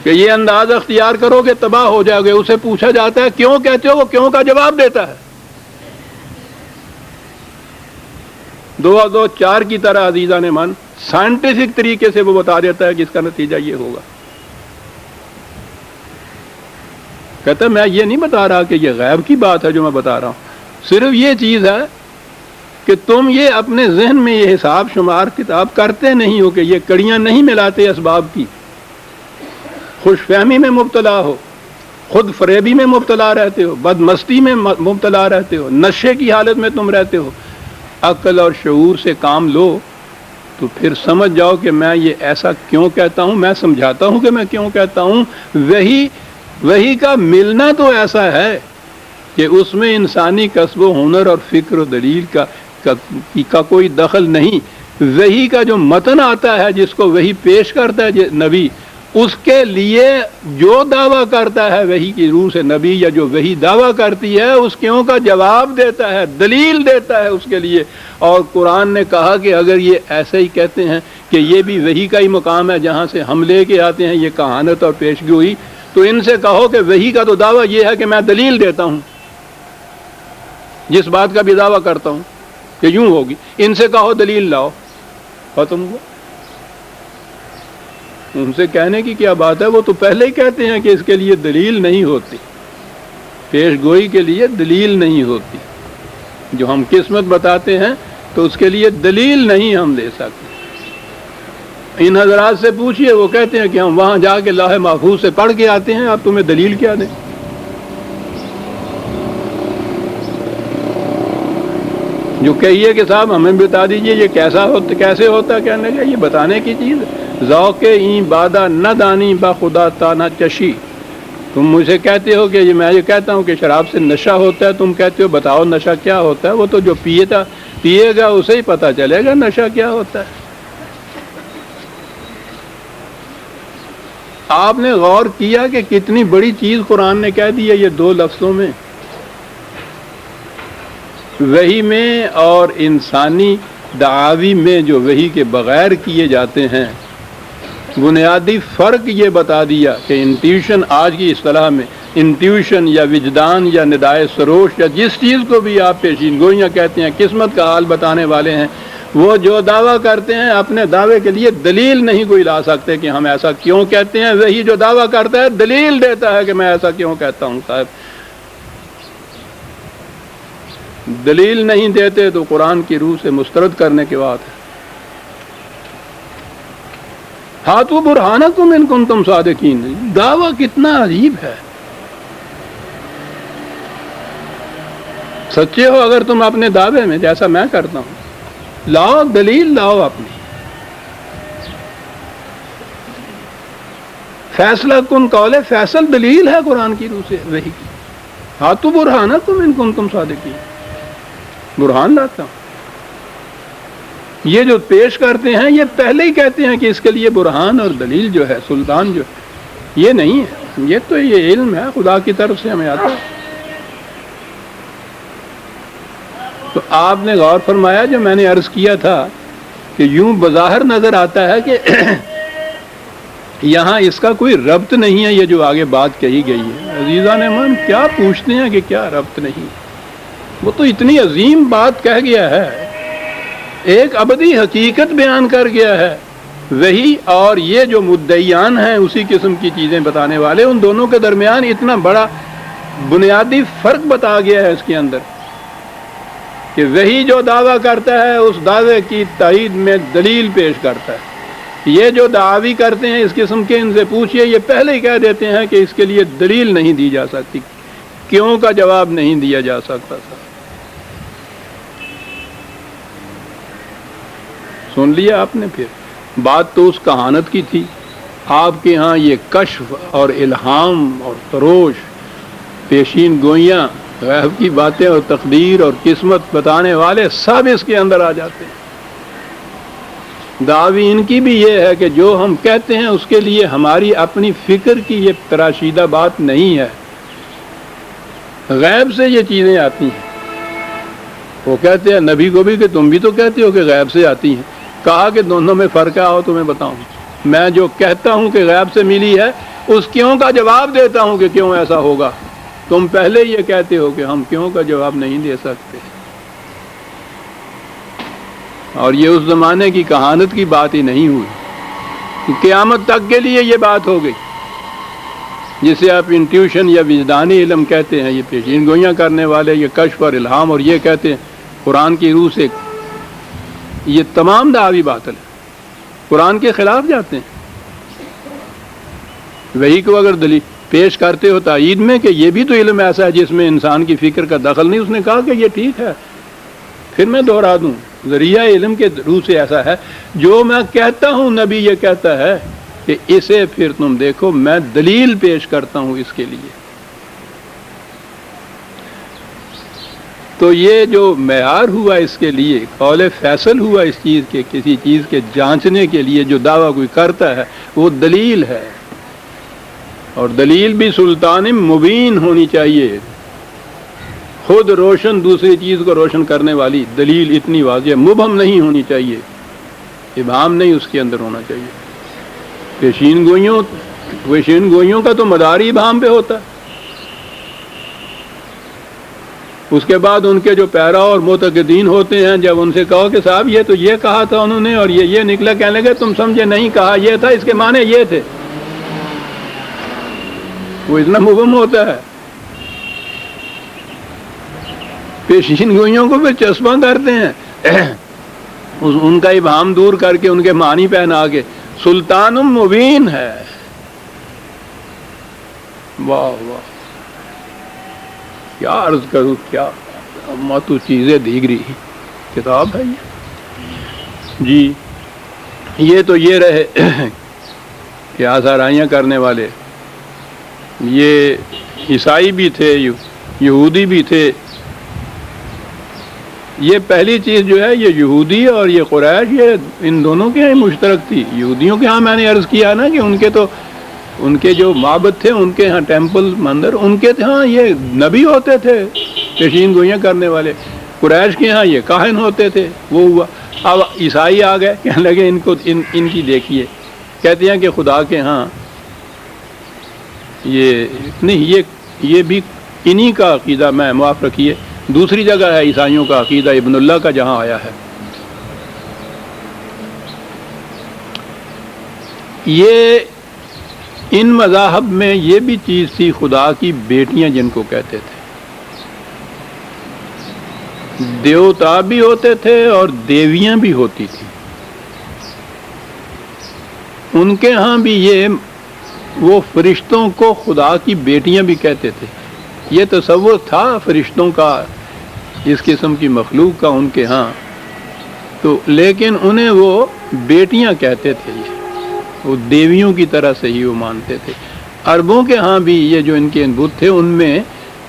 کہ یہ انداز اختیار کرو کہ تباہ ہو جاؤ گے. اسے پوچھا جاتا ہے کیوں کہتے ہو, وہ کیوں کا جواب دیتا ہے. 2 اور 2 4 کی طرح عزیزان من سائنٹیفک طریقے سے وہ بتا دیتا ہے کہ اس کا نتیجہ یہ ہوگا. کہتا ہے میں یہ نہیں بتا رہا کہ یہ غیب کی بات ہے جو میں بتا رہا ہوں, صرف یہ چیز ہے کہ تم یہ اپنے ذہن میں یہ حساب شمار کتاب کرتے نہیں ہو کہ یہ کڑیاں نہیں ملاتے اسباب کی, خوش فہمی میں مبتلا ہو, خود فریبی میں مبتلا رہتے ہو, بد مستی میں مبتلا رہتے ہو, نشے کی حالت میں تم رہتے ہو. عقل اور شعور سے کام لو تو پھر سمجھ جاؤ کہ میں یہ ایسا کیوں کہتا ہوں. میں سمجھاتا ہوں کہ میں کیوں کہتا ہوں. وہی کا ملنا تو ایسا ہے کہ اس میں انسانی کسب و ہنر اور فکر و دلیل کا کوئی دخل نہیں. وہی کا جو متن آتا ہے جس کو وہی پیش کرتا ہے نبی, اس کے لیے جو دعویٰ کرتا ہے وہی کی روح سے نبی, یا جو وہی دعویٰ کرتی ہے اس کیوں کا جواب دیتا ہے, دلیل دیتا ہے اس کے لیے. اور قرآن نے کہا کہ اگر یہ ایسے ہی کہتے ہیں کہ یہ بھی وہی کا ہی مقام ہے جہاں سے ہم لے کے آتے ہیں یہ کہانت اور پیشگوئی, تو ان سے کہو کہ وہی کا تو دعویٰ یہ ہے کہ میں دلیل دیتا ہوں جس بات کا بھی دعویٰ کرتا ہوں کہ یوں ہوگی. ان سے کہو دلیل لاؤ, ختم ہوا. ان سے کہنے کی کیا بات ہے, وہ تو پہلے ہی کہتے ہیں کہ اس کے لیے دلیل نہیں ہوتی, پیش گوئی کے لیے دلیل نہیں ہوتی. جو ہم قسمت بتاتے ہیں تو اس کے لیے دلیل نہیں ہم دے سکتے. ان حضرات سے پوچھئے, وہ کہتے ہیں کہ ہم وہاں جا کے لوح محفوظ سے پڑھ کے آتے ہیں, اب تمہیں دلیل کیا دیں. جو کہیے کہ صاحب ہمیں بتا دیجئے یہ کیسے ہوتا, کہنے کا یہ بتانے کی چیز. ذوق این بادہ نہ دانی با خدا تا نہ چشی. تم مجھے کہتے ہو کہ میں یہ کہتا ہوں کہ شراب سے نشہ ہوتا ہے, تم کہتے ہو بتاؤ نشہ کیا ہوتا ہے. وہ تو جو پیے گا اسے ہی پتہ چلے گا نشہ کیا ہوتا ہے. آپ نے غور کیا کہ کتنی بڑی چیز قرآن نے کہہ دی ہے یہ 2 لفظوں میں. وحی میں اور انسانی دعاوی میں جو وحی کے بغیر کیے جاتے ہیں, بنیادی فرق یہ بتا دیا کہ انٹیوشن, آج کی اصطلاح میں انٹیوشن یا وجدان یا ندائے سروش یا جس چیز کو بھی آپ پیشین گوئیاں کہتے ہیں, قسمت کا حال بتانے والے ہیں, وہ جو دعویٰ کرتے ہیں اپنے دعوے کے لیے دلیل نہیں کوئی لا سکتے کہ ہم ایسا کیوں کہتے ہیں. وہی جو دعویٰ کرتا ہے دلیل دیتا ہے کہ میں ایسا کیوں کہتا ہوں. صاحب دلیل نہیں دیتے تو قرآن کی روح سے مسترد کرنے کی بات ہے. ہاتھوں برہانکم ان کنتم صادقین. دعویٰ کتنا عجیب ہے. سچے ہو اگر تم اپنے دعوے میں, جیسا میں کرتا ہوں, لاؤ دلیل لاؤ اپنی. فیصلہ کن قول فیصل دلیل ہے قرآن کی روح سے وہی کی. ہاتھوں برہانکم ان کنتم صادقین. برہان لاتا ہوں. یہ جو پیش کرتے ہیں یہ پہلے ہی کہتے ہیں کہ اس کے لیے برہان اور دلیل جو ہے, سلطان جو ہے, یہ نہیں ہے. یہ تو یہ علم ہے خدا کی طرف سے ہمیں آتا ہے. تو آپ نے غور فرمایا جو میں نے عرض کیا تھا کہ یوں بظاہر نظر آتا ہے کہ یہاں اس کا کوئی ربط نہیں ہے. یہ جو آگے بات کہی گئی ہے, عزیزان من کیا پوچھتے ہیں کہ کیا ربط نہیں. وہ تو اتنی عظیم بات کہہ گیا ہے, ایک ابدی حقیقت بیان کر گیا ہے. وہی اور یہ جو مدعیان ہیں اسی قسم کی چیزیں بتانے والے, ان دونوں کے درمیان اتنا بڑا بنیادی فرق بتا گیا ہے اس کے اندر کہ وہی جو دعویٰ کرتا ہے اس دعوے کی تائید میں دلیل پیش کرتا ہے. یہ جو دعوی کرتے ہیں اس قسم کے, ان سے پوچھئے, یہ پہلے ہی کہہ دیتے ہیں کہ اس کے لیے دلیل نہیں دی جا سکتی, کیوں کا جواب نہیں دیا جا سکتا تھا. سن لیا آپ نے. پھر بات تو اس کہانت کی تھی. آپ کے ہاں یہ کشف اور الہام اور تروش, پیشین گوئیاں, غیب کی باتیں اور تقدیر اور قسمت بتانے والے سب اس کے اندر آ جاتے ہیں. دعوی ان کی بھی یہ ہے کہ جو ہم کہتے ہیں اس کے لیے ہماری اپنی فکر کی یہ تراشیدہ بات نہیں ہے, غیب سے یہ چیزیں آتی ہیں. وہ کہتے ہیں نبی کو بھی کہ تم بھی تو کہتے ہو کہ غیب سے آتی ہیں. کہا کہ دونوں میں فرق ہے, آؤ تمہیں بتاؤں. میں جو کہتا ہوں کہ غیب سے ملی ہے اس کیوں کا جواب دیتا ہوں کہ کیوں ایسا ہوگا. تم پہلے یہ کہتے ہو کہ ہم کیوں کا جواب نہیں دے سکتے. اور یہ اس زمانے کی کہانت کی بات ہی نہیں ہوئی، قیامت تک کے لیے یہ بات ہو گئی. جسے آپ انٹیوشن یا وجدانی علم کہتے ہیں، یہ پیشین گوئیاں کرنے والے، یہ کشف اور الہام، اور یہ کہتے ہیں قرآن کی روح سے، یہ تمام دعوی باطل ہے، قرآن کے خلاف جاتے ہیں. وہی کو اگر دلیل پیش کرتے ہو تائید میں کہ یہ بھی تو علم ایسا ہے جس میں انسان کی فکر کا دخل نہیں، اس نے کہا کہ یہ ٹھیک ہے. پھر میں دوہرا دوں، ذریعہ علم کے روح سے ایسا ہے جو میں کہتا ہوں، نبی یہ کہتا ہے کہ اسے پھر تم دیکھو، میں دلیل پیش کرتا ہوں اس کے لیے. تو یہ جو معیار ہوا اس کے لیے، قول فیصل ہوا اس چیز کے، کسی چیز کے جانچنے کے لیے جو دعویٰ کوئی کرتا ہے، وہ دلیل ہے. اور دلیل بھی سلطان مبین ہونی چاہیے، خود روشن دوسری چیز کو روشن کرنے والی دلیل اتنی واضح، مبہم نہیں ہونی چاہیے، ابہام نہیں اس کے اندر ہونا چاہیے. پیشین گوئیوں کا تو مدار ہی ابہام پہ ہوتا ہے. اس کے بعد ان کے جو پیرا اور معتقدین ہوتے ہیں، جب ان سے کہو کہ صاحب یہ تو یہ کہا تھا انہوں نے اور یہ نکلا، کہنے لگے تم سمجھے نہیں، کہا یہ تھا، اس کے معنی یہ تھے. وہ اتنا مبہم ہوتا ہے. پیشین گوئیوں کو پھر چسپاں کرتے ہیں، ان کا ابہام دور کر کے ان کے معنی پہنا کے سلطان مبین ہے. واہ واہ، کیا عرض کروں، کیا ماتو چیزیں دیگری کتاب ہے یہ. جی یہ تو یہ رہے کہ آزارائیاں کرنے والے، یہ عیسائی بھی تھے، یہودی بھی تھے. یہ پہلی چیز جو ہے، یہ یہودی اور یہ قریش، یہ ان دونوں کے ہاں مشترک تھی. یہودیوں کے ہاں میں نے عرض کیا نا کہ ان کے جو معبد تھے، ان کے ہاں ٹیمپل مندر، ان کے ہاں یہ نبی ہوتے تھے پیشین گوئیاں کرنے والے. قریش کے ہاں یہ کاہن ہوتے تھے. وہ ہوا. اب عیسائی آ گئے، کہنے لگے ان کی دیکھیے، کہتے ہیں کہ خدا کے ہاں یہ نہیں، یہ بھی انہی کا عقیدہ، میں معاف رکھیے، دوسری جگہ ہے عیسائیوں کا عقیدہ ابن اللہ کا جہاں آیا ہے. یہ ان مذاہب میں یہ بھی چیز تھی، خدا کی بیٹیاں جن کو کہتے تھے. دیوتا بھی ہوتے تھے اور دیویاں بھی ہوتی تھیں. ان کے ہاں بھی وہ فرشتوں کو خدا کی بیٹیاں بھی کہتے تھے. یہ تصور تھا فرشتوں کا، اس قسم کی مخلوق کا ان کے ہاں. تو لیکن انہیں وہ بیٹیاں کہتے تھے، وہ دیویوں کی طرح سے ہی وہ مانتے تھے. عربوں کے ہاں بھی یہ جو ان کے بت تھے، ان میں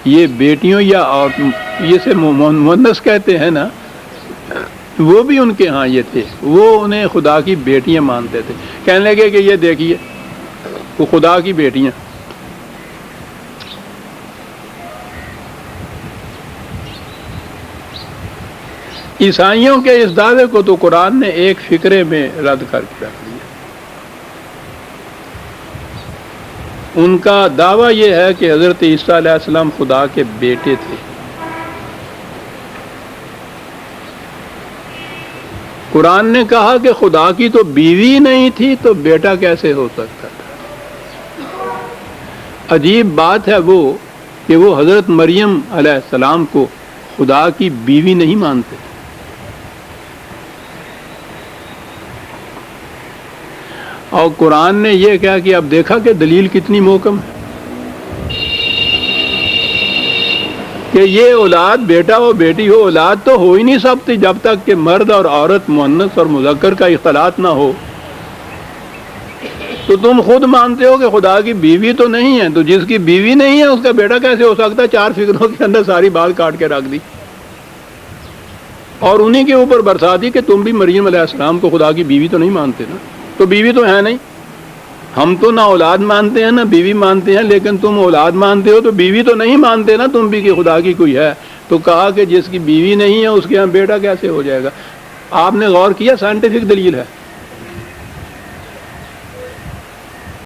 یہ بیٹیوں یا یہ سے مؤنث کہتے ہیں نا، وہ بھی ان کے ہاں یہ تھے، وہ انہیں خدا کی بیٹیاں مانتے تھے. کہنے لگے کہ یہ دیکھیے وہ خدا کی بیٹیاں. عیسائیوں کے اس دعوے کو تو قرآن نے ایک فقرے میں رد کر کے رکھ دیا. ان کا دعویٰ یہ ہے کہ حضرت عیسیٰ علیہ السلام خدا کے بیٹے تھے. قرآن نے کہا کہ خدا کی تو بیوی نہیں تھی تو بیٹا کیسے ہو سکتا تھا. عجیب بات ہے وہ کہ وہ حضرت مریم علیہ السلام کو خدا کی بیوی نہیں مانتے. اور قرآن نے یہ کہا کہ اب دیکھا کہ دلیل کتنی محکم ہے کہ یہ اولاد بیٹا ہو بیٹی ہو، اولاد تو ہو ہی نہیں سکتی جب تک کہ مرد اور عورت، مؤنث اور مذکر کا اختلاط نہ ہو. تو تم خود مانتے ہو کہ خدا کی بیوی تو نہیں ہے، تو جس کی بیوی نہیں ہے اس کا بیٹا کیسے ہو سکتا ہے؟ 4 فکروں کے اندر ساری بات کاٹ کے رکھ دی اور انہی کے اوپر برسا دی کہ تم بھی مریم علیہ السلام کو خدا کی بیوی تو نہیں مانتے نا. تو بیوی تو ہے نہیں. ہم تو نہ اولاد مانتے ہیں نہ بیوی مانتے ہیں، لیکن تم اولاد مانتے ہو تو بیوی تو نہیں مانتے نا تم بھی کہ خدا کی کوئی ہے. تو کہا کہ جس کی بیوی نہیں ہے اس کے یہاں بیٹا کیسے ہو جائے گا. آپ نے غور کیا، سائنٹیفک دلیل ہے.